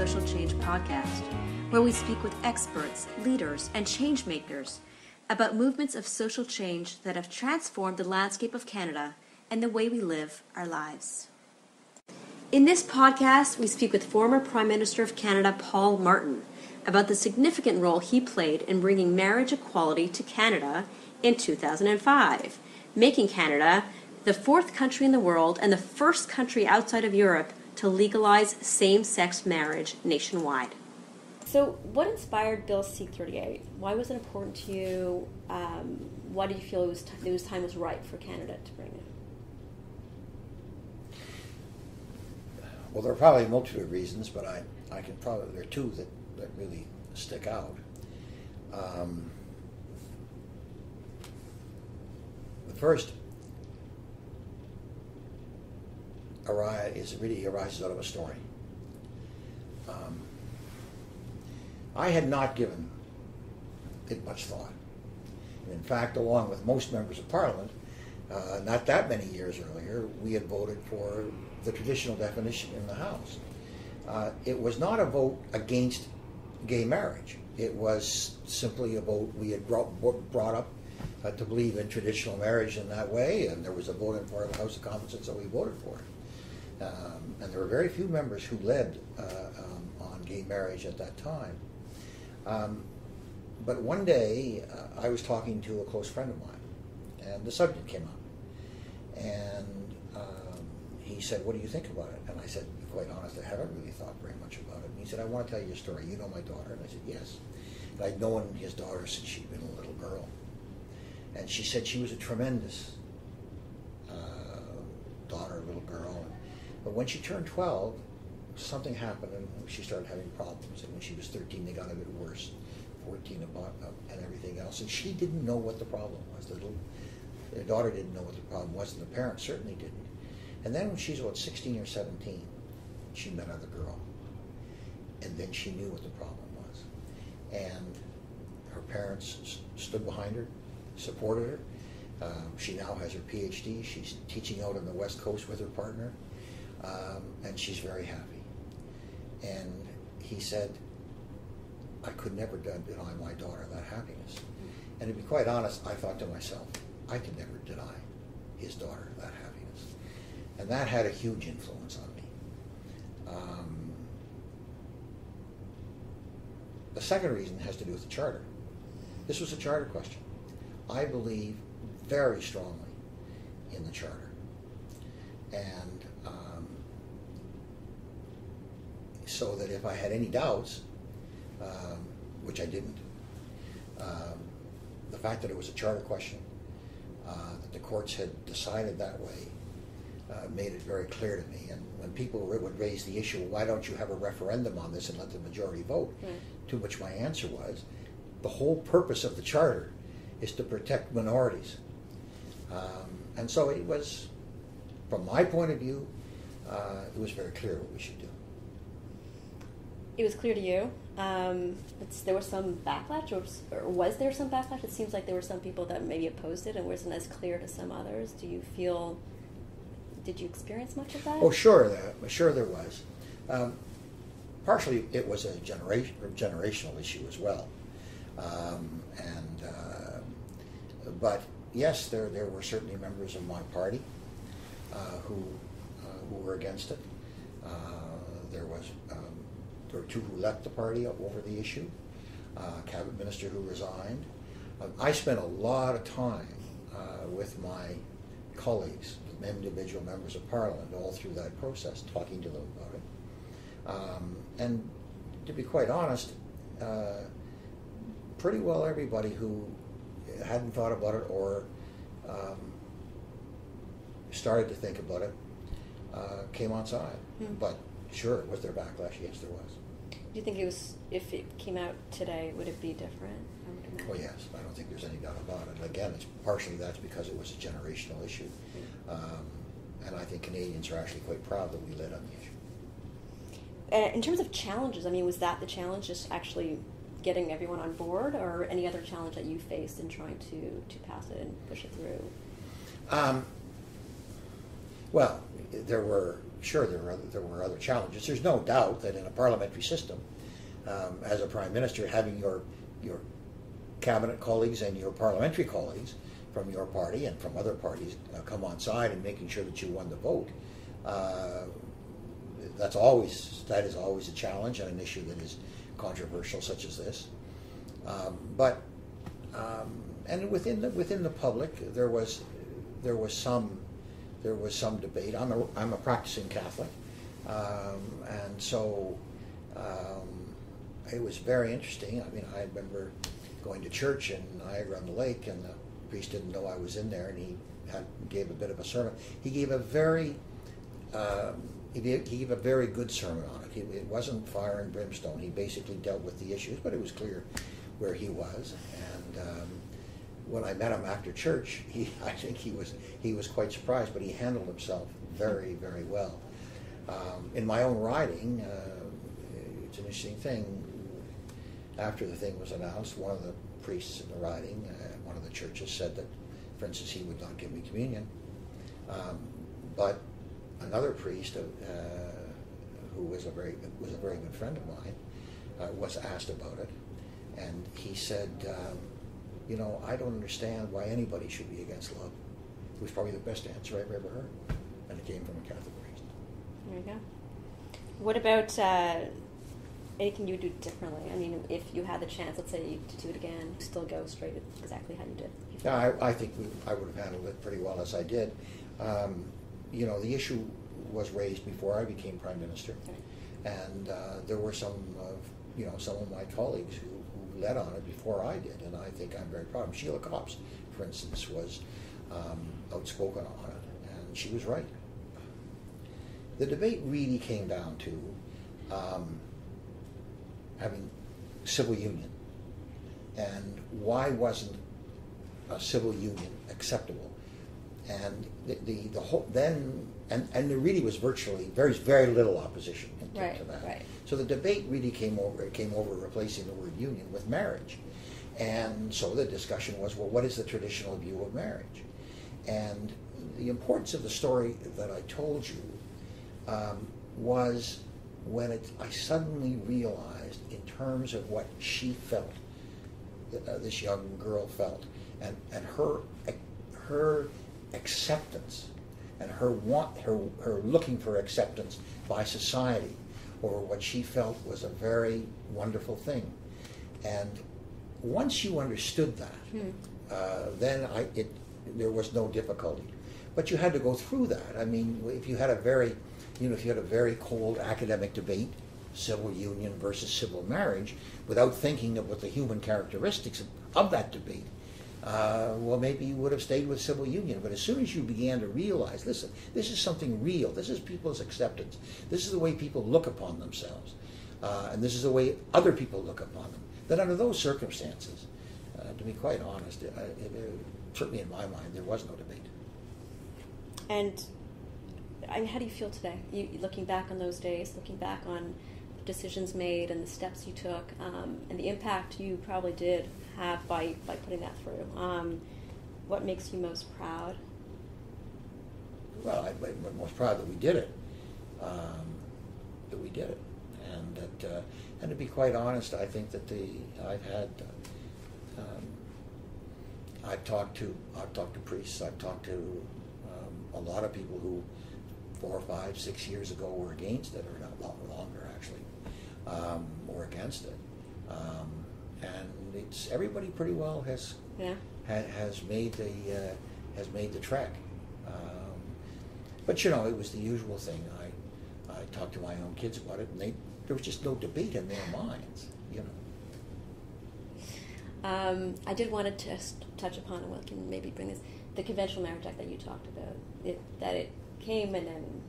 Social Change podcast, where we speak with experts, leaders, and change makers about movements of social change that have transformed the landscape of Canada and the way we live our lives. In this podcast, we speak with former Prime Minister of Canada, Paul Martin, about the significant role he played in bringing marriage equality to Canada in 2005, making Canada the fourth country in the world and the first country outside of Europe to legalize same-sex marriage nationwide. So what inspired Bill C-38? Why was it important to you? Why do you feel it was time was right for Canada to bring it? Well, there are probably a multitude of reasons, but there are two that really stick out. The first arises out of a story. I had not given it much thought. And in fact, along with most members of Parliament, not that many years earlier, we had voted for the traditional definition in the House. It was not a vote against gay marriage. It was simply a vote we had brought up to believe in traditional marriage in that way, and there was a vote in part of the House of Commons, and so we voted for it. And there were very few members who led on gay marriage at that time. But one day, I was talking to a close friend of mine, and the subject came up. And he said, "What do you think about it?" And I said, "To be quite honest, I haven't really thought very much about it." And he said, "I want to tell you a story. You know my daughter?" And I said, "Yes." And I'd known his daughter since she'd been a little girl. And she said she was a tremendous daughter, little girl. But when she turned 12, something happened and she started having problems. And when she was 13, they got a bit worse. 14 and everything else. And she didn't know what the problem was. Their daughter didn't know what the problem was, and the parents certainly didn't. And then when she was about 16 or 17, she met another girl. And then she knew what the problem was. And her parents stood behind her, supported her. She now has her PhD. She's teaching out on the West Coast with her partner. And she's very happy. And he said, "I could never deny my daughter that happiness." And to be quite honest, I thought to myself, I could never deny his daughter that happiness. And that had a huge influence on me. The second reason has to do with the Charter. This was a Charter question. I believe very strongly in the Charter. And so that if I had any doubts, which I didn't, the fact that it was a Charter question, that the courts had decided that way, made it very clear to me. And when people would raise the issue, why don't you have a referendum on this and let the majority vote? To which my answer was, the whole purpose of the Charter is to protect minorities. And so it was, from my point of view, it was very clear what we should do. It was clear to you. There was some backlash, or was there some backlash? It seems like there were some people that maybe opposed it and wasn't as clear to some others. Did you experience much of that? Oh, sure there was. Partially, it was a generational issue as well. But yes, there were certainly members of my party who were against it. There were two who left the party over the issue, a cabinet minister who resigned. I spent a lot of time with my colleagues, individual members of Parliament, all through that process, talking to them about it. And to be quite honest, pretty well everybody who hadn't thought about it or started to think about it came on side. But sure, was there backlash? Yes, there was. Do you think if it came out today, would it be different? Oh yes, I don't think there's any doubt about it. Again, that's because it was a generational issue. And I think Canadians are actually quite proud that we led on the issue. In terms of challenges, was that the challenge, just actually getting everyone on board, or any other challenge that you faced in trying to pass it and push it through? Well, there were there were other challenges. There's no doubt that in a parliamentary system, as a prime minister, having your cabinet colleagues and your parliamentary colleagues from your party and from other parties come on side and making sure that you won the vote. That is always a challenge and an issue that is controversial, such as this. And within the public, there was some debate. I'm a practicing Catholic, and so it was very interesting. I mean, I remember going to church in Niagara-on-the-Lake, and the priest didn't know I was in there, and he gave a bit of a sermon. He gave a very good sermon on it. It wasn't fire and brimstone. He basically dealt with the issues, but it was clear where he was. And when I met him after church, I think he was quite surprised, but he handled himself very, very well. In my own riding, it's an interesting thing. After the thing was announced, one of the priests in the riding, one of the churches, said that, for instance, he would not give me communion. But another priest, who was a very good friend of mine, was asked about it, and he said, I don't understand why anybody should be against love. It was probably the best answer I've ever heard, and it came from a Catholic priest. There you go. What about anything you would do differently? I mean, if you had the chance, let's say, to do it again, still go straight exactly how you did. Yeah, I think I would have handled it pretty well as I did. The issue was raised before I became Prime Minister, okay. And there were some of my colleagues who led on it before I did, and I think I'm very proud of them. Sheila Copps, for instance, was outspoken on it, and she was right. The debate really came down to having civil union, and why wasn't a civil union acceptable? And the whole then and there really was virtually very little opposition to that. Right. So the debate really came over replacing the word union with marriage, and so the discussion was, well, what is the traditional view of marriage? And the importance of the story that I told you was when I suddenly realized, in terms of what she felt, this young girl felt, and her acceptance, and her looking for acceptance by society, or what she felt was a very wonderful thing. And once you understood that, then there was no difficulty. But you had to go through that. I mean, if you had a very cold academic debate, civil union versus civil marriage, without thinking of what the human characteristics of that debate, well, maybe you would have stayed with civil union. But as soon as you began to realize, listen, this is something real, this is people's acceptance, this is the way people look upon themselves, and this is the way other people look upon them, then under those circumstances, to be quite honest, certainly in my mind, there was no debate. And how do you feel today? You looking back on those days, looking back on the decisions made and the steps you took, and the impact you probably did have by putting that through. What makes you most proud? Well, I'm most proud that we did it. And to be quite honest, I think that I've talked to priests. I've talked to a lot of people who 4, 5, 6 years ago were against it, or not longer actually, or against it. And everybody pretty well has made the trek. But it was the usual thing. I talked to my own kids about it, and there was just no debate in their minds. I did want to just touch upon, and we can maybe bring this, the conventional marriage act that you talked about. That it came, and then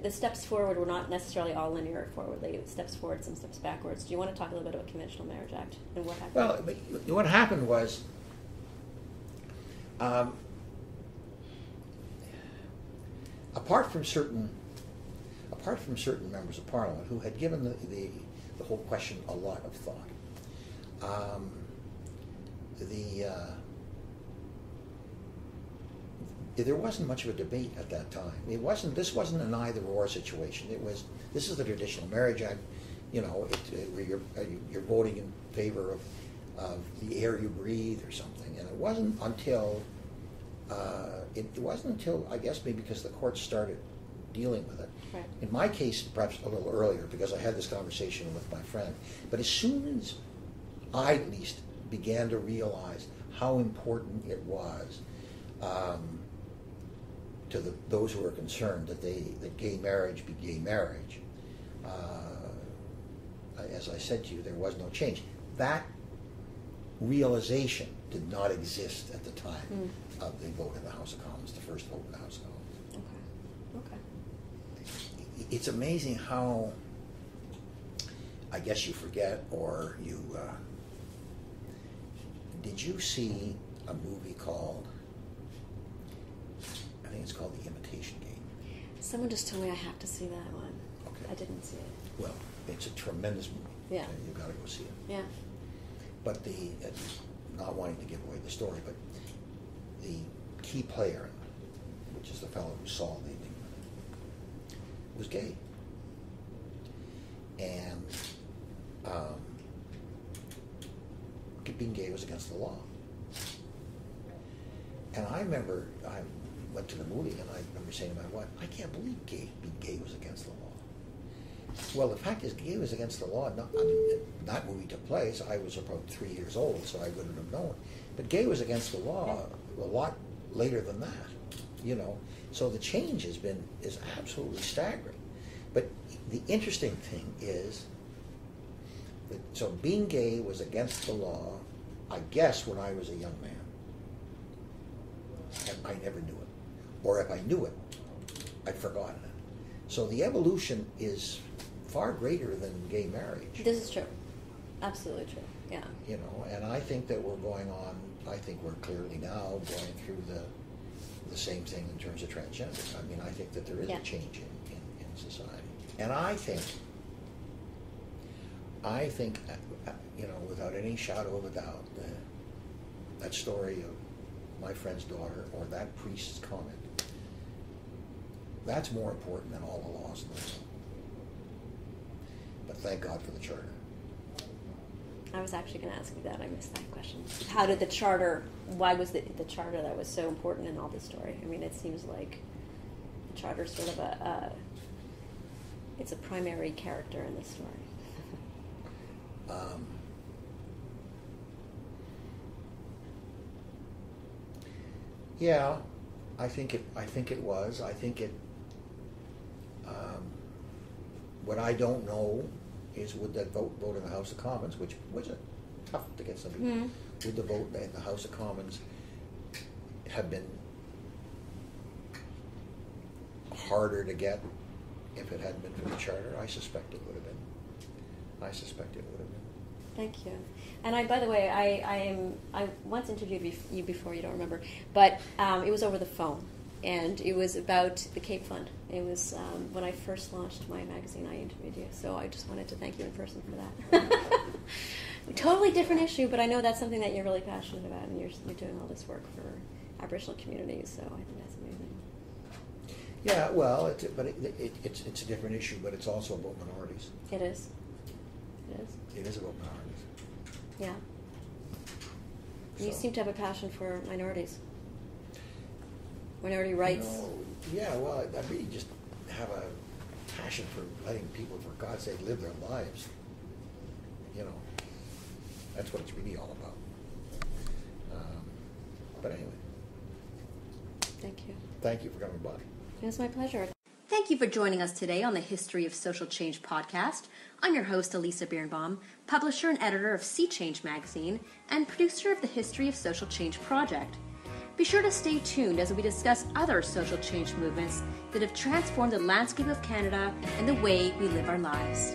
the steps forward were not necessarily all linear forwardly. Steps forward, some steps backwards. Do you want to talk a little bit about conventional marriage act and what happened? Well, what happened was, apart from certain members of Parliament who had given the whole question a lot of thought, there wasn't much of a debate at that time. This wasn't an either-or situation. This is the Traditional Marriage Act, where you're voting in favor of the air you breathe or something. And it wasn't until, I guess maybe because the courts started dealing with it. Right. In my case, perhaps a little earlier, because I had this conversation with my friend. But as soon as I, at least, began to realize how important it was to those who were concerned that gay marriage be gay marriage, as I said to you, there was no change. That realization did not exist at the time of the vote in the House of Commons, the first vote in the House of Commons. It's amazing how, I guess you forget, or you, did you see a movie called, I think it's called The Imitation Game? Someone just told me I have to see that one. Okay. I didn't see it. Well, it's a tremendous movie. Yeah. You've got to go see it. Yeah. But not wanting to give away the story, but the key player, which is the fellow who saw the was gay. And being gay was against the law. And I remember I went to the movie and I remember saying to my wife, I can't believe being gay was against the law. Well, the fact is, gay was against the law. That movie took place. I was about 3 years old, so I wouldn't have known. But gay was against the law a lot later than that, So the change is absolutely staggering. But the interesting thing is that, so being gay was against the law, I guess, when I was a young man. And I never knew it. Or if I knew it, I'd forgotten it. So the evolution is far greater than gay marriage. This is true. Absolutely true. Yeah. And I think that I think we're clearly now going through the same thing in terms of transgender. I mean, I think that there is a change in society. And I think, without any shadow of a doubt, that story of my friend's daughter or that priest's comment, that's more important than all the laws in the world. But thank God for the charter. I was actually going to ask you that. I missed that question. How did the charter, why was the charter that was so important in all this story? I mean, it seems like the charter is sort of it's a primary character in the story. Yeah, I think it was. I think it. What I don't know is would that vote in the House of Commons, which was tough to get somebody. Mm-hmm. Would the vote in the House of Commons have been harder to get if it hadn't been for the charter? I suspect it would have been. Thank you. And by the way, I once interviewed you before. You don't remember, but it was over the phone, and it was about the Cape Fund. It was when I first launched my magazine. I interviewed you, so I just wanted to thank you in person for that. Totally different issue, but I know that's something that you're really passionate about, and you're doing all this work for Aboriginal communities. So I think that's amazing. Yeah, well, it's a different issue, but it's also about minorities. It is. It is about minorities. Yeah. You seem to have a passion for minorities. Minority rights. Yeah, well, I really just have a passion for letting people, for God's sake, live their lives. That's what it's really all about. But anyway. Thank you. Thank you for coming by. It was my pleasure. Thank you for joining us today on the History of Social Change podcast. I'm your host, Elisa Birnbaum, publisher and editor of Sea Change magazine and producer of the History of Social Change project. Be sure to stay tuned as we discuss other social change movements that have transformed the landscape of Canada and the way we live our lives.